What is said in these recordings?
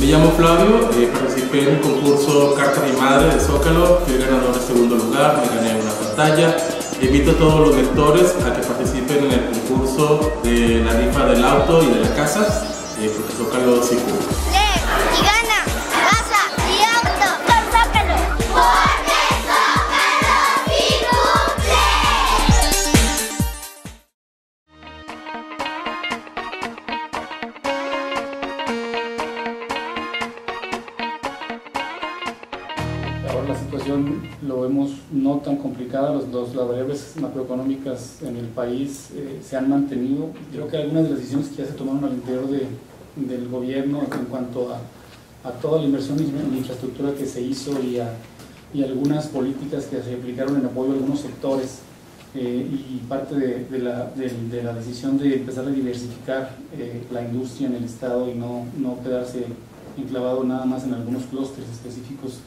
Me llamo Flavio, participé en el concurso Carta a mi madre de Zócalo, fui ganador de segundo lugar, me gané una pantalla. Invito a todos los lectores a que participen en el concurso de la rifa del auto y de la casa, porque Zócalo sí cumple. Lee y gana casa y auto con Zócalo. Porque Zócalo sí cumple. Ahora la situación lo vemos no tan complicada, las variables macroeconómicas en el país se han mantenido. Creo que algunas de las decisiones que ya se tomaron al interior del gobierno en cuanto a toda la inversión en infraestructura que se hizo y algunas políticas que se aplicaron en apoyo a algunos sectores y parte de la decisión de empezar a diversificar la industria en el estado y no quedarse enclavado nada más en algunos clústeres específicos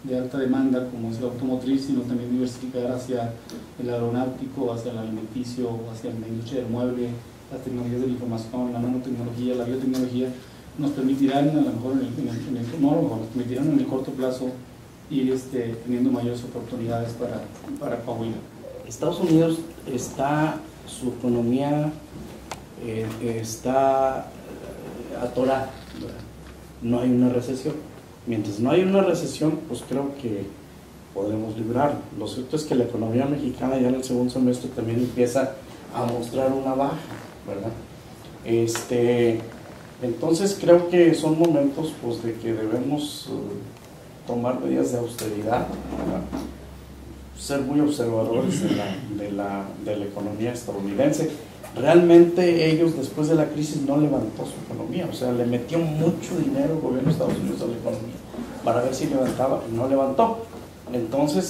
de alta demanda como es la automotriz, sino también diversificar hacia el aeronáutico, hacia el alimenticio, hacia la industria del mueble, las tecnologías de la información, la nanotecnología, la biotecnología, nos permitirán a lo mejor nos permitirán en el corto plazo ir teniendo mayores oportunidades para Coahuila. Estados Unidos su economía está atorada, ¿verdad? No hay una recesión. Mientras no hay una recesión, pues creo que podremos librarlo. Lo cierto es que la economía mexicana ya en el segundo semestre también empieza a mostrar una baja, ¿verdad? Entonces creo que son momentos pues, de que debemos tomar medidas de austeridad, ¿verdad? Ser muy observadores de la economía estadounidense. Realmente ellos después de la crisis no levantó su economía, o sea, le metió mucho dinero el gobierno de Estados Unidos a la economía para ver si levantaba y no levantó. Entonces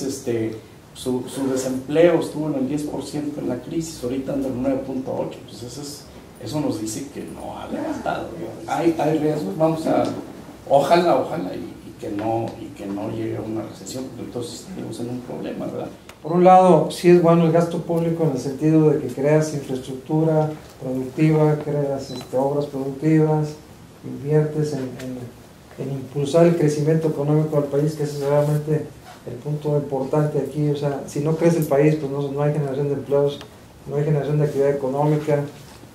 su desempleo estuvo en el 10% en la crisis, ahorita anda en 9.8%, pues eso nos dice que no ha levantado. Hay riesgos, ojalá y que no llegue a una recesión, porque entonces estamos en un problema, ¿verdad? Por un lado, sí es bueno el gasto público en el sentido de que creas infraestructura productiva, creas obras productivas, inviertes en impulsar el crecimiento económico del país, que ese es realmente el punto importante aquí. O sea, si no crece el país, pues no hay generación de empleos, no hay generación de actividad económica,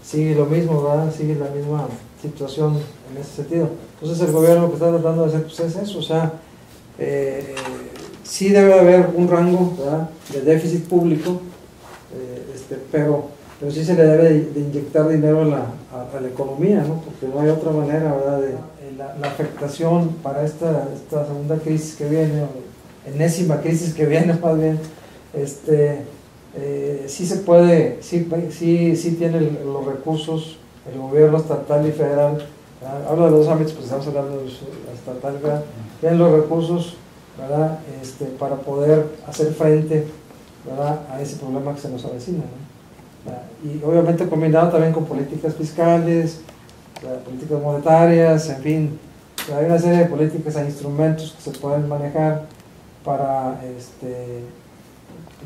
sigue lo mismo, ¿verdad? Sigue la misma situación en ese sentido. Entonces el gobierno lo que está tratando de hacer pues, es eso, o sea, sí debe haber un rango, ¿verdad?, de déficit público, pero sí se le debe de inyectar dinero a la economía, ¿no? Porque no hay otra manera, ¿verdad?, la afectación para esta segunda crisis que viene, o enésima crisis que viene más bien, sí se puede, sí tiene los recursos, el gobierno estatal y federal, ¿verdad? Hablo de los dos ámbitos, pues estamos hablando de la estatal, ¿verdad?, tienen los recursos, ¿verdad?, para poder hacer frente, ¿verdad?, a ese problema que se nos avecina, ¿no? Y obviamente combinado también con políticas fiscales, políticas monetarias, en fin, hay una serie de políticas e instrumentos que se pueden manejar para,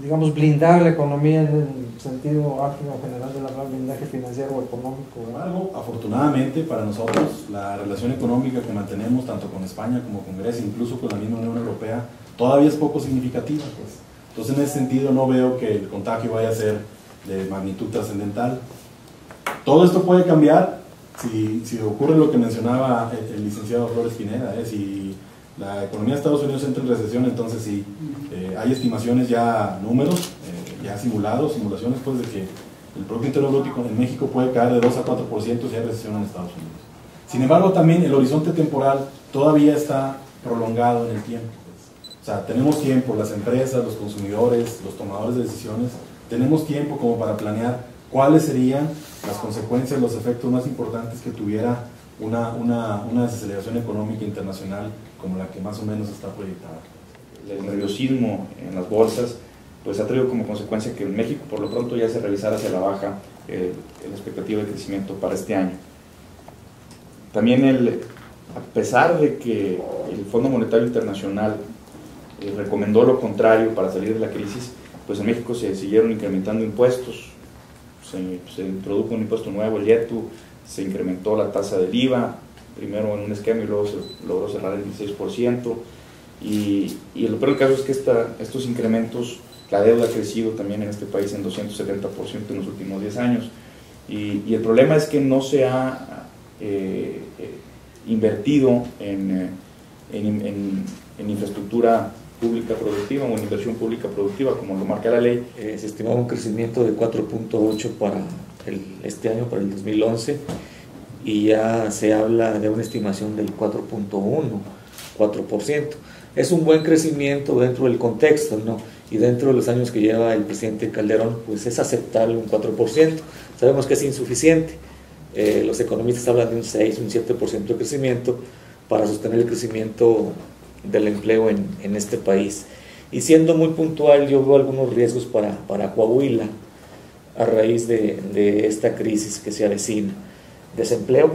digamos, blindar la economía en el sentido amplio general de la blindaje financiero o económico, ¿verdad? Afortunadamente para nosotros la relación económica que mantenemos tanto con España como con Grecia, incluso con la misma Unión Europea, todavía es poco significativa, pues. Entonces en ese sentido no veo que el contagio vaya a ser de magnitud trascendental. Todo esto puede cambiar si ocurre lo que mencionaba el licenciado Flores Pineda, si la economía de Estados Unidos entra en recesión, entonces sí, hay estimaciones ya, números, ya simulaciones pues de que el Producto Interno Bruto en México puede caer de 2 a 4% si hay recesión en Estados Unidos. Sin embargo, también el horizonte temporal todavía está prolongado en el tiempo. Pues. O sea, tenemos tiempo, las empresas, los consumidores, los tomadores de decisiones, tenemos tiempo como para planear cuáles serían las consecuencias, los efectos más importantes que tuviera una desaceleración económica internacional como la que más o menos está proyectada. El nerviosismo en las bolsas pues ha traído como consecuencia que en México por lo pronto ya se revisara hacia la baja la expectativa de crecimiento para este año. También a pesar de que el Fondo Monetario Internacional recomendó lo contrario para salir de la crisis, pues en México se siguieron incrementando impuestos, se introdujo un impuesto nuevo, el IETU, se incrementó la tasa del IVA, primero en un esquema y luego se logró cerrar el 16%. Y lo peor del caso es que estos incrementos, la deuda ha crecido también en este país en 270% en los últimos 10 años. Y el problema es que no se ha invertido en infraestructura pública productiva o en inversión pública productiva, como lo marca la ley. Se estimaba un crecimiento de 4.8 para este año, para el 2011, y ya se habla de una estimación del 4.1%. Es un buen crecimiento dentro del contexto, ¿no? Y dentro de los años que lleva el presidente Calderón, pues es aceptable un 4%. Sabemos que es insuficiente. Los economistas hablan de un 6, un 7% de crecimiento para sostener el crecimiento del empleo en este país. Y siendo muy puntual, yo veo algunos riesgos para Coahuila a raíz de esta crisis que se avecina. Desempleo,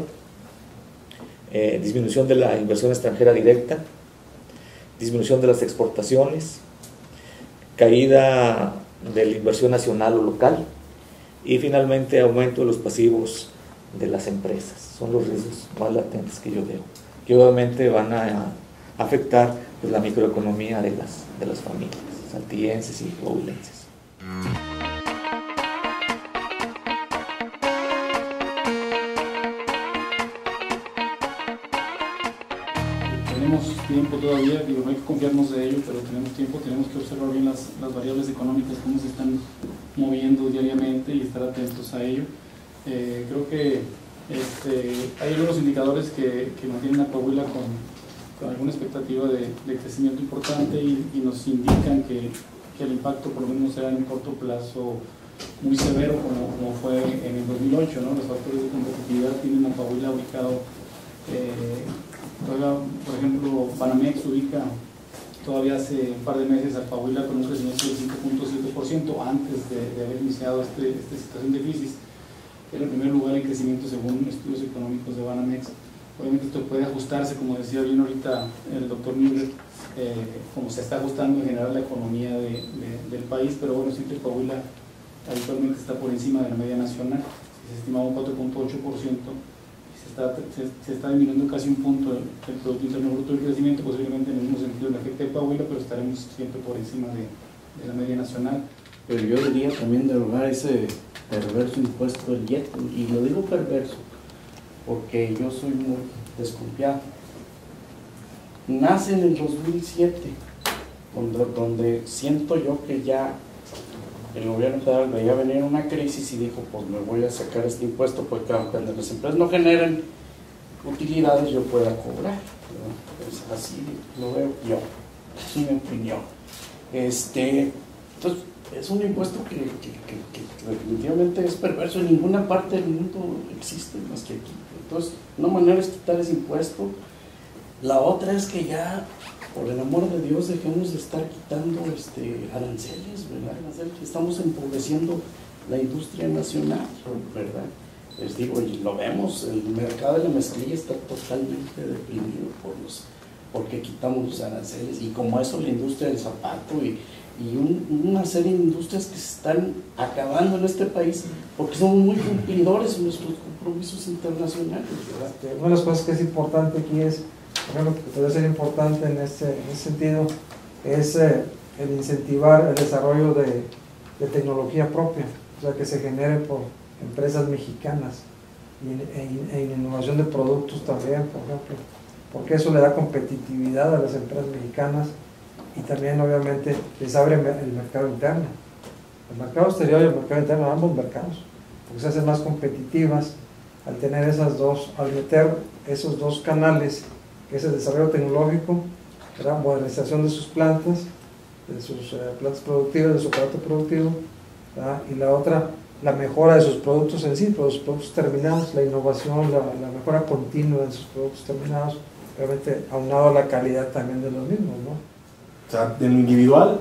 disminución de la inversión extranjera directa, disminución de las exportaciones, caída de la inversión nacional o local y finalmente aumento de los pasivos de las empresas. Son los riesgos más latentes que yo veo, que obviamente van a afectar pues, la microeconomía de las familias saltillenses y coahuilenses. Tenemos tiempo todavía, digo, no hay que confiarnos de ello, pero tenemos tiempo, tenemos que observar bien las variables económicas, cómo se están moviendo diariamente y estar atentos a ello. Creo que hay algunos indicadores que mantienen a Coahuila con alguna expectativa de crecimiento importante y nos indican que el impacto por lo menos será en un corto plazo muy severo como fue en el 2008, ¿no? Los factores de competitividad tienen a Coahuila ubicado, por ejemplo, Banamex ubica todavía hace un par de meses a Coahuila con un crecimiento del 5.7% antes de haber iniciado esta situación de crisis. Era el primer lugar en crecimiento según estudios económicos de Banamex. Obviamente esto puede ajustarse, como decía bien ahorita el doctor Müller, como se está ajustando en general la economía del país, pero bueno, siempre Coahuila habitualmente está por encima de la media nacional. Se estimaba un 4.8%, se está disminuyendo casi un punto el Producto Interno Bruto del crecimiento, posiblemente en el mismo sentido en el efecto de Coahuila, pero estaremos siempre por encima de la media nacional. Pero yo diría también derogar ese perverso impuesto del IET, y lo digo perverso porque yo soy muy desconfiado. Nace en el 2007, donde siento yo que ya el gobierno federal veía venir una crisis y dijo, pues me voy a sacar este impuesto porque cuando las empresas no generen utilidades yo pueda cobrar, ¿no? Pues así lo veo yo, es mi opinión. Entonces es un impuesto que definitivamente es perverso, en ninguna parte del mundo existe más que aquí. Entonces una manera es quitar ese impuesto. La otra es que ya, por el amor de Dios, dejemos de estar quitando aranceles, ¿verdad? Estamos empobreciendo la industria nacional, ¿verdad? Les digo, y lo vemos, el mercado de la mezclilla está totalmente deprimido porque quitamos los aranceles, y como eso la industria del zapato y una serie de industrias que se están acabando en este país porque son muy cumplidores en nuestros compromisos internacionales, ¿verdad? Una de las cosas que es importante aquí es, por ejemplo, que puede ser importante en ese sentido, es el incentivar el desarrollo de tecnología propia, o sea, que se genere por empresas mexicanas y en innovación de productos también, por ejemplo, porque eso le da competitividad a las empresas mexicanas y también obviamente les abre el mercado interno, el mercado exterior y el mercado interno, ambos mercados, porque se hacen más competitivas al tener al meter esos dos canales, que es el desarrollo tecnológico, la modernización de sus plantas, productivas, de su aparato productivo, ¿verdad? Y la otra, la mejora de sus productos en sí, los productos terminados, la innovación, la mejora continua de sus productos terminados, obviamente aunado a la calidad también de los mismos, ¿no? O sea, en lo individual,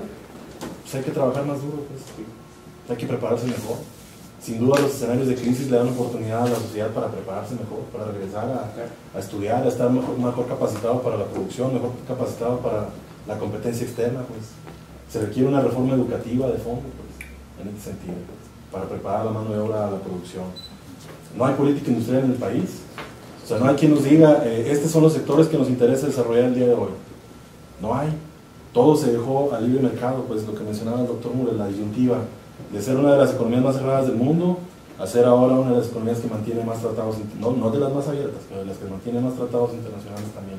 pues hay que trabajar más duro, pues, hay que prepararse mejor. Sin duda los escenarios de crisis le dan oportunidad a la sociedad para prepararse mejor, para regresar a estudiar, a estar mejor capacitado para la producción, mejor capacitado para la competencia externa, pues. Se requiere una reforma educativa de fondo, pues, en ese sentido, pues, para preparar la mano de obra a la producción. No hay política industrial en el país, O sea, no hay quien nos diga, estos son los sectores que nos interesa desarrollar el día de hoy. No hay. Todo se dejó al libre mercado, pues lo que mencionaba el doctor Mure, la disyuntiva de ser una de las economías más cerradas del mundo a ser ahora una de las economías que mantiene más tratados, no de las más abiertas, pero de las que mantienen más tratados internacionales también.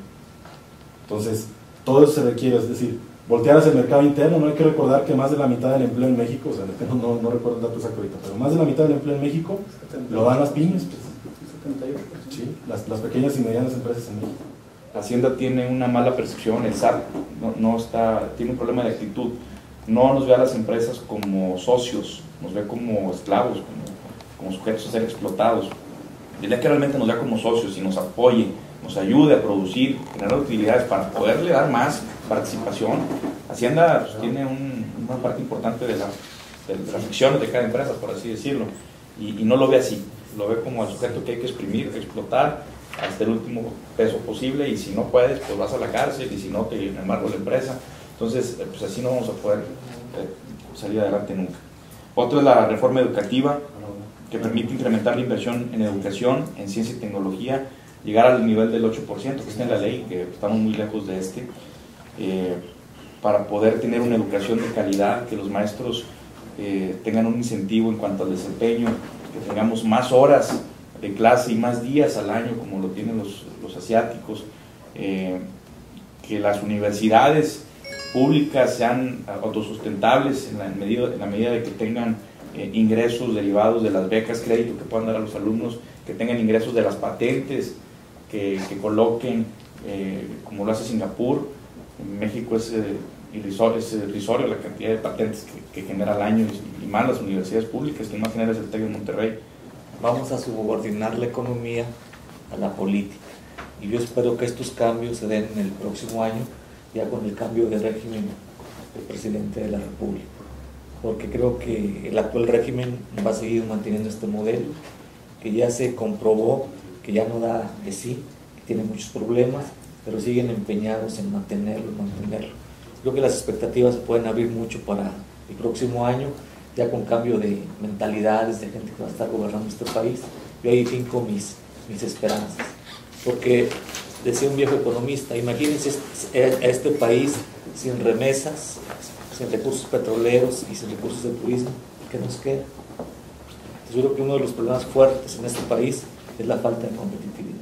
Entonces, todo eso se requiere, es decir, voltear hacia el mercado interno. No hay que recordar que más de la mitad del empleo en México, o sea, no recuerdo el dato exacto ahorita, pero más de la mitad del empleo en México lo dan las pymes, pues. Sí, las pequeñas y medianas empresas en México. Hacienda tiene una mala percepción, el SAT tiene un problema de actitud, no nos ve a las empresas como socios, nos ve como esclavos, como sujetos a ser explotados. El día que realmente nos vea como socios y nos apoye, nos ayude a producir, generar utilidades para poderle dar más participación, Hacienda pues, tiene una parte importante de las acciones de cada empresa, por así decirlo, y no lo ve así, lo ve como el sujeto que hay que exprimir, que explotar hasta el último peso posible, y si no puedes, pues vas a la cárcel, y si no, te embargo la empresa. Entonces, pues así no vamos a poder salir adelante nunca. Otro es la reforma educativa, que permite incrementar la inversión en educación, en ciencia y tecnología, llegar al nivel del 8%, que está en la ley, que estamos muy lejos de para poder tener una educación de calidad, que los maestros tengan un incentivo en cuanto al desempeño, que tengamos más horas de clase y más días al año, como lo tienen los asiáticos, que las universidades públicas sean autosustentables en la medida de que tengan ingresos derivados de las becas crédito que puedan dar a los alumnos, que tengan ingresos de las patentes, que coloquen, como lo hace Singapur. En México es irrisorio la cantidad de patentes que genera al año, y más las universidades públicas, que más genera es el TEC de Monterrey. Vamos a subordinar la economía a la política, y yo espero que estos cambios se den en el próximo año, ya con el cambio de régimen del presidente de la República, porque creo que el actual régimen va a seguir manteniendo este modelo, que ya se comprobó que ya no da de sí, que tiene muchos problemas, pero siguen empeñados en mantenerlo. Creo que las expectativas se pueden abrir mucho para el próximo año, ya con cambio de mentalidades, de gente que va a estar gobernando este país. Yo ahí finco mis esperanzas, porque decía un viejo economista, imagínense este país sin remesas, sin recursos petroleros y sin recursos de turismo, ¿qué nos queda? Entonces, yo creo que uno de los problemas fuertes en este país es la falta de competitividad.